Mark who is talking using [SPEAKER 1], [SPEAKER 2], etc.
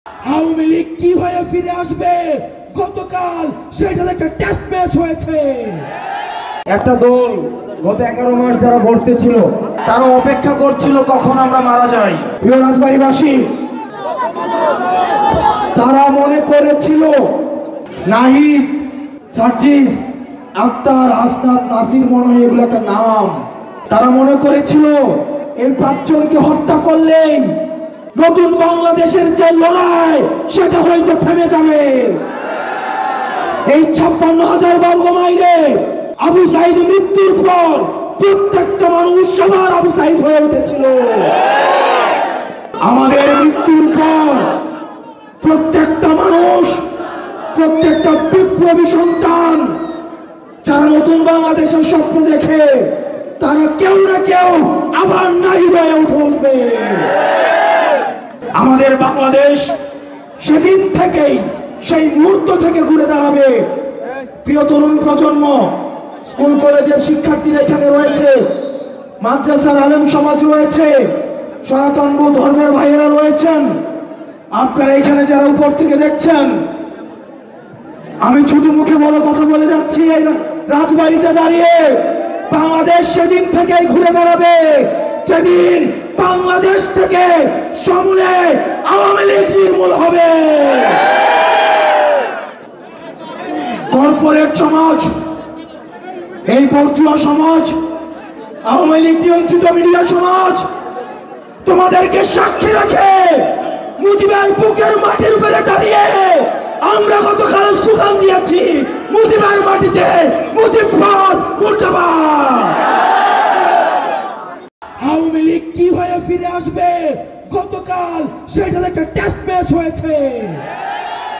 [SPEAKER 1] আওয়ামী লীগ কি হয়ে ফিরে আসবে, গতকাল সেটা একটা টেস্ট ম্যাচ হয়েছে।
[SPEAKER 2] একটা দল গত 11 মাস যারা গড়তে ছিল তারা অপেক্ষা করছিল কখন আমরা মারা যাই। প্রিয় রাজবাড়িবাসী, তারা মনে করেছিল নাহিদ, সার্জিস, আক্তার, হাসনাত, নাসির মনে হয় এগুলো একটা নাম। তারা মনে করেছিল এই 5 জনকে হত্যা করলেই নতুন বাংলাদেশের যে লড়াই সেটা হয়তো থেমে যাবে। এই 56,000 বর্গ মাইলে আবু সাইদ মৃত্যুর পর প্রত্যেকটা মানুষ সবার আবু সাইদ হয়ে উঠেছিল। আমাদের মৃত্যুর পর প্রত্যেকটা মানুষ, প্রত্যেকটা বিপ্লবী সন্তান যারা নতুন বাংলাদেশের স্বপ্ন দেখে তারা কেউ না কেউ আবার নাই হয়ে উঠবে। আমাদের বাংলাদেশ সেদিন থেকেই, সেই মুহূর্ত থেকে ঘুরে দাঁড়াবে। প্রিয় তরুণ প্রজন্ম, স্কুল কলেজের শিক্ষার্থীরা এখানে রয়েছে, মাদ্রাসার আলেম সমাজ রয়েছে, সনাতন ধর্মের ভাইয়েরা রয়েছেন, আপনারা এখানে যারা উপর থেকে দেখছেন, আমি ছোট মুখে বড় কথা বলে যাচ্ছি, এই রাজবাড়িতে দাঁড়িয়ে বাংলাদেশ সেদিন থেকেই ঘুরে দাঁড়াবে যেদিন বাংলাদেশ থেকে সমূলে আওয়ামী লীগ নির্মূল হবে। কর্পোরেট সমাজ, এই পর্যুয়া সমাজ, আওয়ামী লীগ নিয়ন্ত্রিত মিডিয়া সমাজ তোমাদেরকে সাক্ষী রাখে মুজিবের বুকের মাটির উপরে দাঁড়িয়ে আমরা গতকাল স্লোগান দিয়েছি, মুজিবের মাটিতে মুজিববাদ মুর্দাবাদ।
[SPEAKER 1] আওয়ামী লীগ কি হয়ে ফিরে আসবে, গতকাল সেটা একটা টেস্ট ম্যাচ হয়েছে।